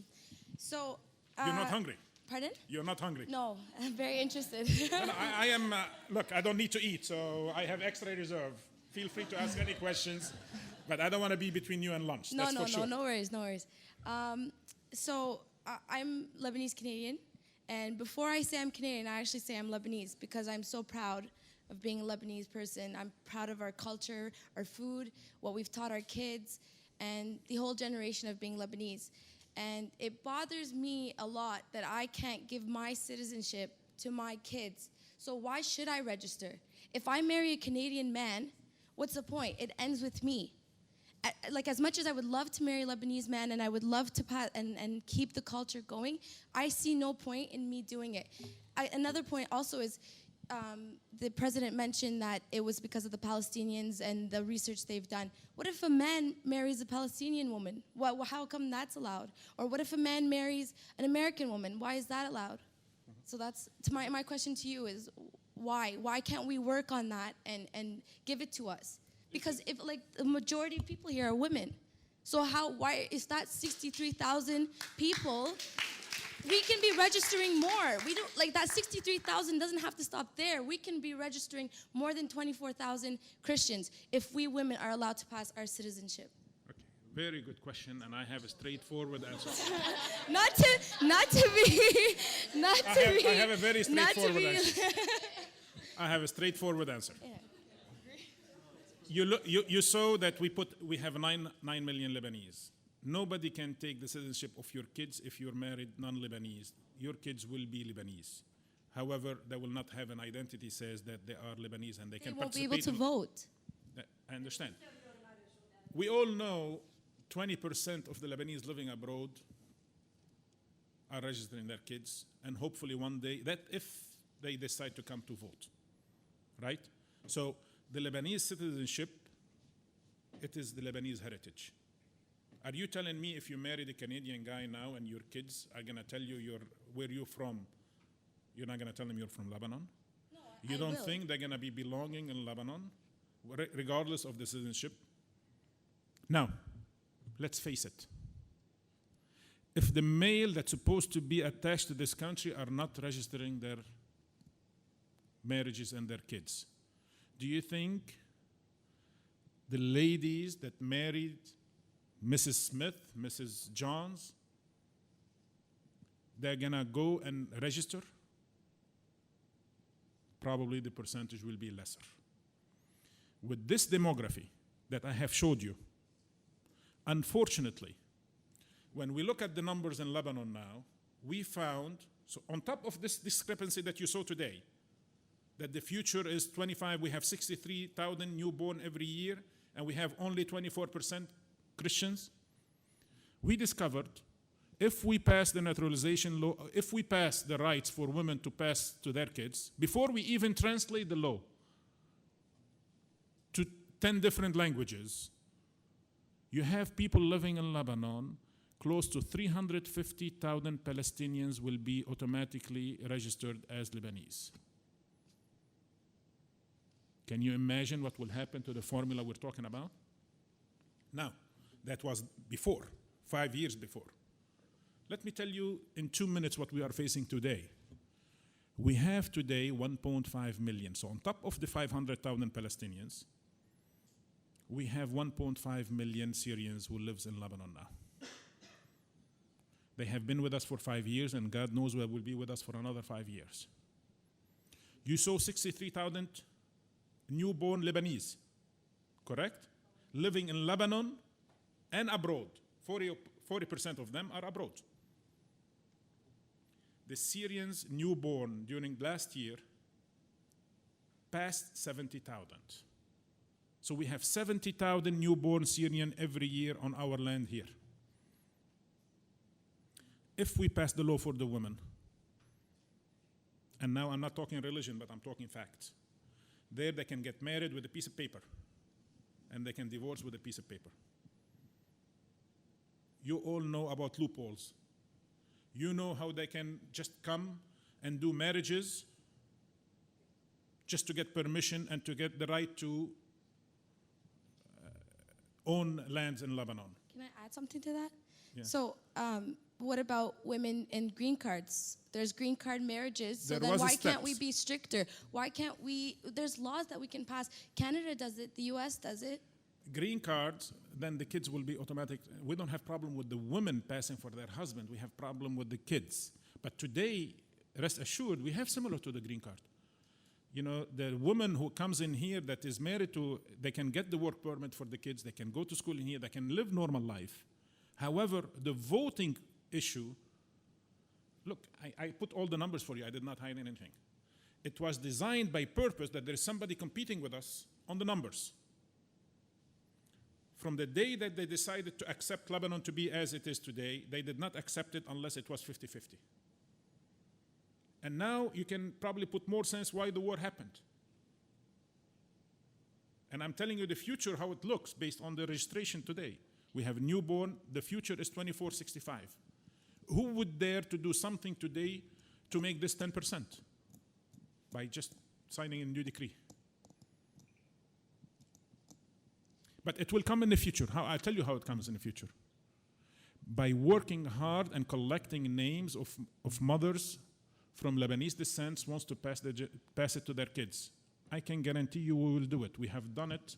So. You're not hungry? Pardon? You're not hungry? No, I'm very interested. No, I am, look, I don't need to eat, so I have extra reserve. Feel free to ask any questions, but I don't want to be between you and lunch. No, That's for sure. no worries, no worries. I'm Lebanese Canadian, and before I say I'm Canadian, I actually say I'm Lebanese, because I'm so proud of being a Lebanese person. I'm proud of our culture, our food, what we've taught our kids, and the whole generation of being Lebanese. And it bothers me a lot that I can't give my citizenship to my kids. So why should I register? If I marry a Canadian man, what's the point? It ends with me. Like, as much as I would love to marry a Lebanese man and I would love to and keep the culture going, I see no point in me doing it. Another point also is, the president mentioned that it was because of the Palestinians and the research they've done. What if a man marries a Palestinian woman? How come that's allowed? Or what if a man marries an American woman? Why is that allowed? So that's my question to you is, why? Why can't we work on that and give it to us? Because if, like, the majority of people here are women, so why is that 63,000 people? We can be registering more. We don't, like, that 63,000 doesn't have to stop there. We can be registering more than 24,000 Christians if we women are allowed to pass our citizenship. Okay, very good question, and I have a straightforward answer. not to be. I have a very straightforward answer. I have a straightforward answer. Yeah. You saw that we have 9 million Lebanese. nobody can take the citizenship of your kids if you're married non-Lebanese. Your kids will be Lebanese. However, they will not have an identity says that they are Lebanese and they They can won't be participate. able to vote. I understand. We all know 20% of the Lebanese living abroad are registering their kids, and hopefully one day, that if they decide to come to vote, right? So the Lebanese citizenship, it is the Lebanese heritage. Are you telling me if you married a Canadian guy now and your kids are gonna tell you where you're from, you're not gonna tell them you're from Lebanon? No, You don't think they're gonna be belonging in Lebanon, regardless of the citizenship? Now, let's face it. If the male that's supposed to be attached to this country are not registering their marriages and their kids, do you think the ladies that married Mrs. Smith, Mrs. Johns, they're gonna go and register? Probably the percentage will be lesser. With this demography that I have showed you, unfortunately, when we look at the numbers in Lebanon now, we found, so on top of this discrepancy that you saw today, that the future is 25, we have 63,000 newborn every year, and we have only 24% Christians. We discovered if we pass the naturalization law, if we pass the rights for women to pass to their kids, before we even translate the law to 10 different languages, you have people living in Lebanon, close to 350,000 Palestinians will be automatically registered as Lebanese. Can you imagine what will happen to the formula we're talking about? Now, that was before, 5 years before. Let me tell you in 2 minutes what we are facing today. We have today 1.5 million. So on top of the 500,000 Palestinians, we have 1.5 million Syrians who lives in Lebanon now. They have been with us for 5 years, and God knows they will be with us for another 5 years. You saw 63,000 newborn Lebanese, correct? Living in Lebanon and abroad. 40% of them are abroad. The Syrians newborn during last year passed 70,000. So we have 70,000 newborn Syrian every year on our land here. If we pass the law for the women, and now I'm not talking religion, but I'm talking facts, there they can get married with a piece of paper, and they can divorce with a piece of paper. You all know about loopholes. You know how they can just come and do marriages just to get permission and to get the right to own lands in Lebanon. Can I add something to that? Yeah. So, what about women and green cards? There's green card marriages, so There then was a why can't we steps. be stricter? Why can't we, there's laws that we can pass. Canada does it, the US does it. Green cards, then the kids will be automatic. We don't have problem with the women passing for their husband. We have problem with the kids. But today, rest assured, we have similar to the green card. You know, the woman who comes in here that is married to, they can get the work permit for the kids, they can go to school in here, they can live normal life. However, the voting issue, look, I put all the numbers for you, I did not hide anything. It was designed by purpose that there is somebody competing with us on the numbers. From the day that they decided to accept Lebanon to be as it is today, they did not accept it unless it was 50-50. And now you can probably put more sense why the war happened. And I'm telling you the future, how it looks based on the registration today. We have newborn, the future is 2465. Who would dare to do something today to make this 10%? By just signing a new decree. But it will come in the future. I'll tell you how it comes in the future. By working hard and collecting names of mothers from Lebanese descent wants to pass it to their kids. I can guarantee you we will do it. We have done it.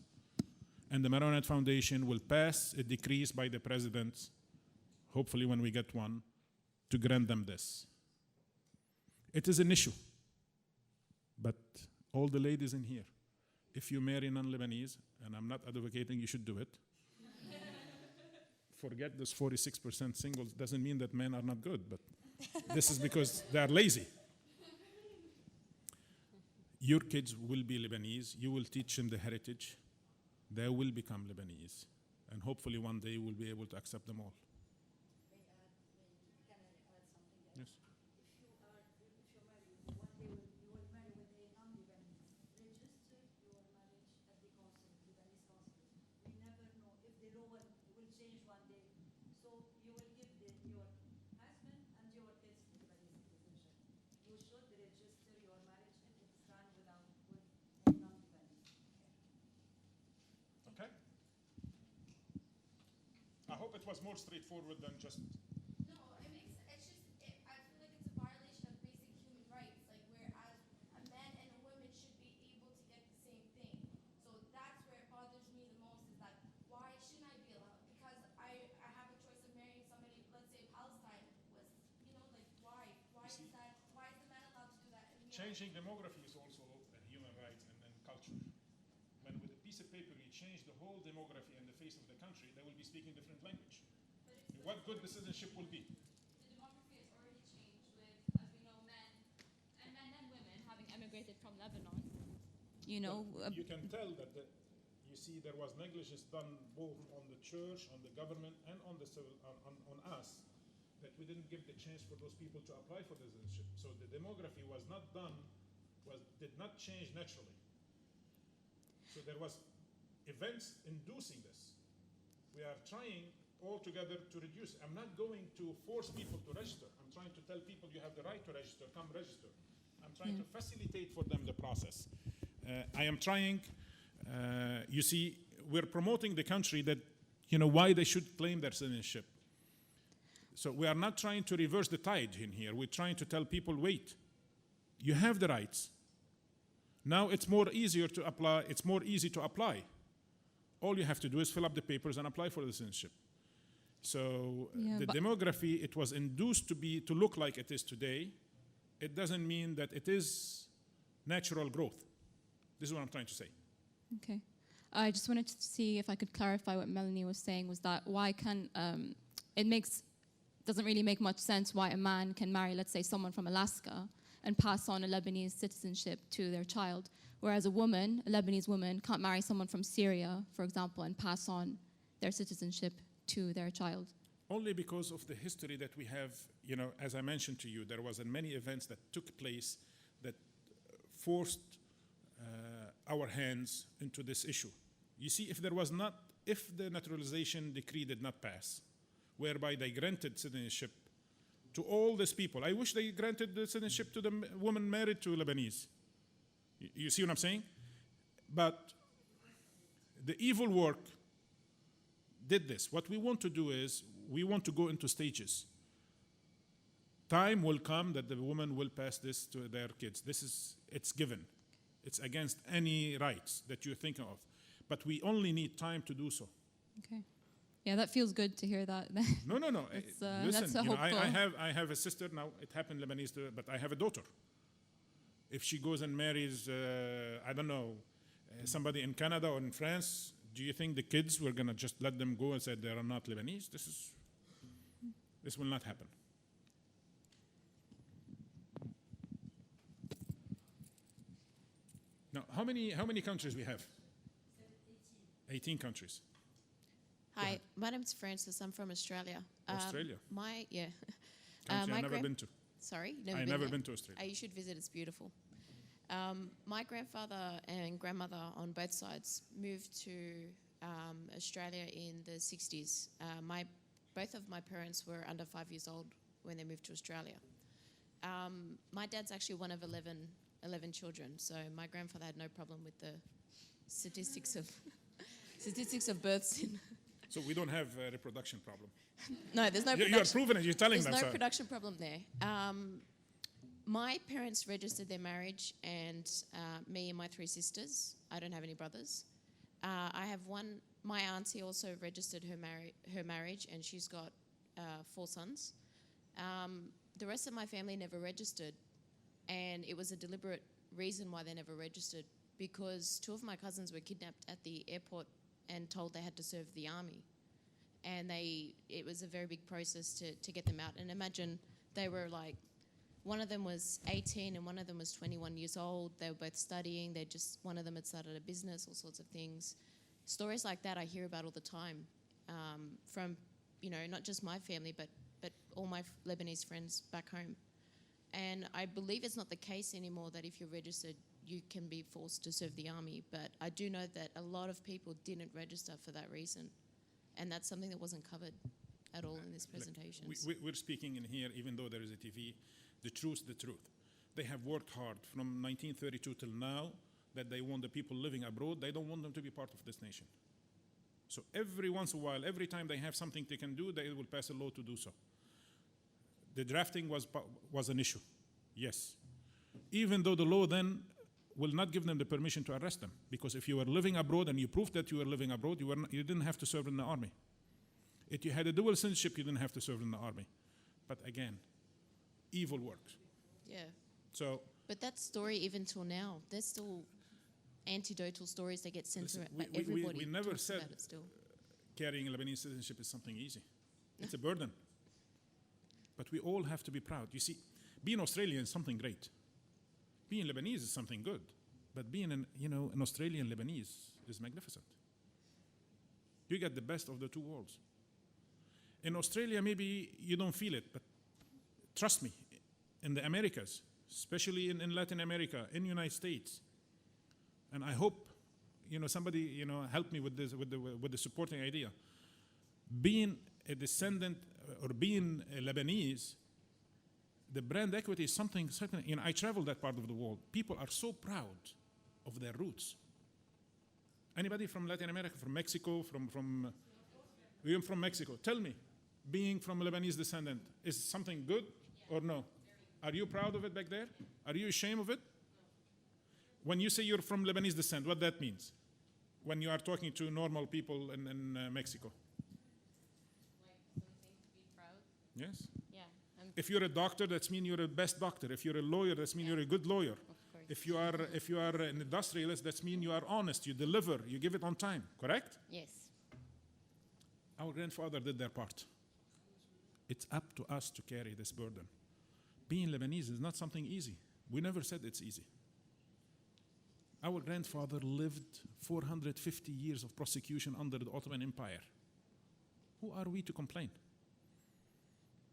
And the Maronite Foundation will pass a decree by the president, hopefully when we get one, to grant them this. It is an issue. But all the ladies in here, if you marry non-Lebanese, and I'm not advocating you should do it, forget this 46% singles doesn't mean that men are not good, but this is because they are lazy. Your kids will be Lebanese. You will teach them the heritage. They will become Lebanese. And hopefully one day we'll be able to accept them all. Yes. Okay. I hope it was more straightforward than just. No, it's just, I feel like it's a violation of basic human rights, like whereas a man and a woman should be able to get the same thing. So that's where it bothers me the most, is that why shouldn't I be allowed? Because I have a choice of marrying somebody, let's say Palestine was, like why? Why is the man allowed to do that? And Changing demography is also a human right and culture. When with a piece of paper you change the whole demography and the face of the country, they will be speaking different language. What good the citizenship will be? The demography has already changed with, as we know, men and women having emigrated from Lebanon. You can tell that you see there was negligence done both on the church, on the government, and on the civil, on us, that we didn't give the chance for those people to apply for the citizenship. So the demography was not done, did not change naturally. So there was events inducing this. We are trying all together to reduce. I'm not going to force people to register. I'm trying to tell people you have the right to register, come register. I'm trying to facilitate for them the process. I am trying, you see, we're promoting the country that, why they should claim their citizenship. So we are not trying to reverse the tide in here. We're trying to tell people, wait, you have the rights. Now it's more easier to apply. It's more easy to apply. All you have to do is fill up the papers and apply for the citizenship. So the demography, it was induced to look like it is today. It doesn't mean that it is natural growth. This is what I'm trying to say. Okay. I just wanted to see if I could clarify what Melanie was saying, was that why can, doesn't really make much sense why a man can marry, let's say, someone from Alaska and pass on a Lebanese citizenship to their child, whereas a Lebanese woman, can't marry someone from Syria, for example, and pass on their citizenship to their child. Only because of the history that we have, as I mentioned to you, there was many events that took place that forced our hands into this issue. You see, if the naturalization decree did not pass, whereby they granted citizenship to all these people, I wish they granted the citizenship to the woman married to Lebanese. You see what I'm saying? But the evil work did this. What we want to do is, we want to go into stages. Time will come that the woman will pass this to their kids. It's given. It's against any rights that you're thinking of. But we only need time to do so. Okay. Yeah, that feels good to hear that. No. Listen, that's so hopeful. I have a sister now. It happened Lebanese, but I have a daughter. If she goes and marries, somebody in Canada or in France, do you think the kids were gonna just let them go and say they are not Lebanese? This will not happen. Now, how many countries we have? 18 countries. Hi, my name's Francis. I'm from Australia. Australia? Country I've never been to. Sorry? I've never been to Australia. You should visit, it's beautiful. My grandfather and grandmother on both sides moved to Australia in the 60s. Both of my parents were under 5 years old when they moved to Australia. My dad's actually one of 11 children, so my grandfather had no problem with the statistics of births. So we don't have a reproduction problem. No, there's no You are proving it, you're telling them. There's no so. production problem there. My parents registered their marriage, and me and my 3 sisters. I don't have any brothers. I have my auntie also registered her marriage, and she's got 4 sons. The rest of my family never registered, and it was a deliberate reason why they never registered, because 2 of my cousins were kidnapped at the airport and told they had to serve the army. and it was a very big process to get them out. And imagine they were like, one of them was 18 and one of them was 21 years old. They were both studying. One of them had started a business, all sorts of things. Stories like that I hear about all the time from, not just my family, but all my Lebanese friends back home. And I believe it's not the case anymore that if you're registered, you can be forced to serve the army. But I do know that a lot of people didn't register for that reason. And that's something that wasn't covered at all in this presentation. We're speaking in here, even though there is a TV, the truth. They have worked hard from 1932 till now that they want the people living abroad. They don't want them to be part of this nation. So every once in a while, every time they have something they can do, they will pass a law to do so. The drafting was an issue, yes. Even though the law then will not give them the permission to arrest them, because if you were living abroad and you proved that you were living abroad, you didn't have to serve in the army. If you had a dual citizenship, you didn't have to serve in the army. But again, evil works. Yeah. So, but that story, even till now, there's still anecdotal stories that get sent around. Everybody we never talks said about it still. carrying Lebanese citizenship is something easy. It's a burden. But we all have to be proud. You see, being Australian is something great. Being Lebanese is something good. But being an Australian Lebanese is magnificent. You get the best of the two worlds. In Australia, maybe you don't feel it, but trust me, in the Americas, especially in Latin America, in the United States, and I hope somebody help me with this with the supporting idea. Being a descendant or being a Lebanese, the brand equity is something certain. I travel that part of the world. People are so proud of their roots. Anybody from Latin America, from Mexico, even from Mexico, tell me, being from a Lebanese descendant is something good or no? Are you proud of it back there? Are you ashamed of it? When you say you're from Lebanese descent, what that means? When you are talking to normal people in Mexico. Like something to be proud. Yes. Yeah. If you're a doctor, that means you're the best doctor. If you're a lawyer, that means you're a good lawyer. Of course. If you are an industrialist, that means you are honest, you deliver, you give it on time, correct? Yes. Our grandfather did their part. It's up to us to carry this burden. Being Lebanese is not something easy. We never said it's easy. Our grandfather lived 450 years of persecution under the Ottoman Empire. Who are we to complain?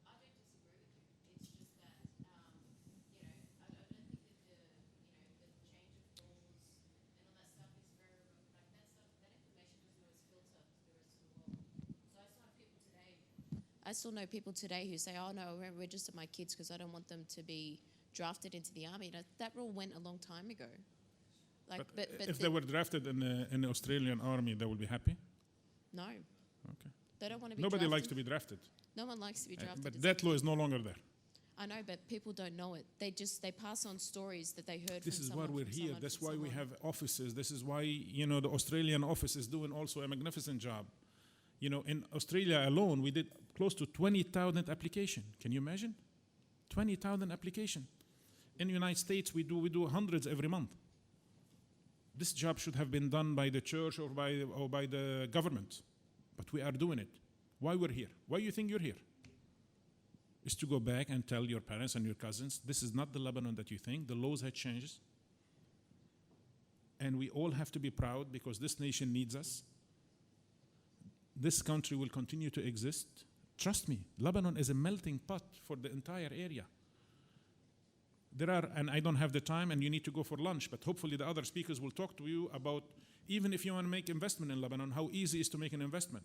I don't disagree with you. It's just that, I don't think that the change of laws and all that stuff is very, that information doesn't always filter to the rest of the world. So I still know people today who say, oh no, I won't register my kids because I don't want them to be drafted into the army. That rule went a long time ago. But if they were drafted in the Australian army, they will be happy? No. Okay. They don't want to be Nobody drafted. likes to be drafted. No one likes to be drafted. But that law is no longer there. I know, but people don't know it. They pass on stories that they heard This from is why someone. we're from here. someone, That's from why we someone. have offices. This is why, the Australian office is doing also a magnificent job. In Australia alone, we did close to 20,000 applications. Can you imagine? 20,000 applications. In the United States, we do hundreds every month. This job should have been done by the church or by the government, but we are doing it. Why we're here? Why you think you're here? Is to go back and tell your parents and your cousins, this is not the Lebanon that you think. The laws have changed. And we all have to be proud because this nation needs us. This country will continue to exist. Trust me, Lebanon is a melting pot for the entire area. And I don't have the time and you need to go for lunch, but hopefully the other speakers will talk to you about, even if you want to make investment in Lebanon, how easy it is to make an investment.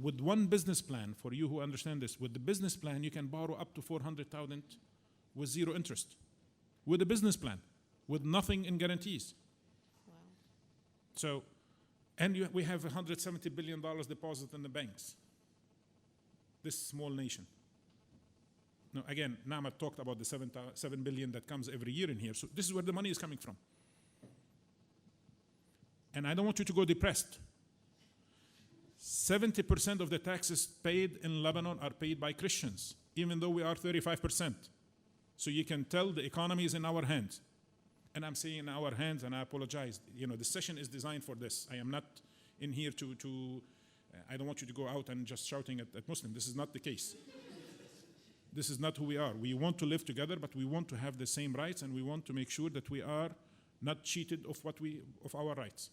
With one business plan, for you who understand this, with the business plan, you can borrow up to 400,000 with zero interest. With a business plan, with nothing in guarantees. Wow. So, we have $170 billion deposit in the banks. This small nation. No, again, Naama talked about the $7 billion that comes every year in here. So this is where the money is coming from. And I don't want you to go depressed. 70% of the taxes paid in Lebanon are paid by Christians, even though we are 35%. So you can tell the economy is in our hands. And I'm saying in our hands, and I apologize. The session is designed for this. I am not in here to I don't want you to go out and just shouting at Muslims. This is not the case. This is not who we are. We want to live together, but we want to have the same rights, and we want to make sure that we are not cheated of our rights.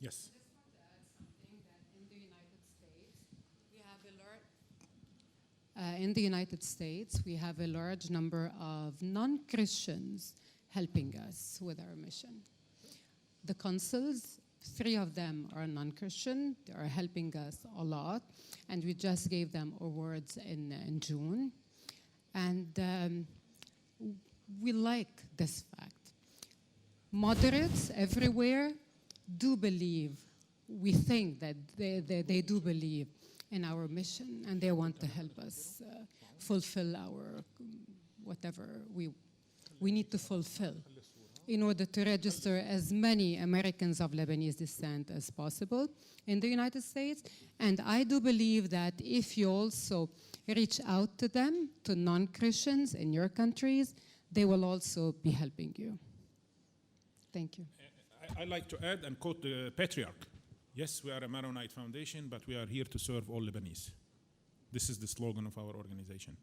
Yes. I just want to add something that in the United States, we have a large number of non-Christians helping us with our mission. The consuls, 3 of them are non-Christian. They are helping us a lot, and we just gave them awards in June. And we like this fact. Moderates everywhere do believe, we think that they do believe in our mission, and they want to help us fulfill our whatever we need to fulfill in order to register as many Americans of Lebanese descent as possible in the United States. And I do believe that if you also reach out to them, to non-Christians in your countries, they will also be helping you. Thank you. I like to add and quote the patriarch. Yes, we are a Maronite Foundation, but we are here to serve all Lebanese. This is the slogan of our organization.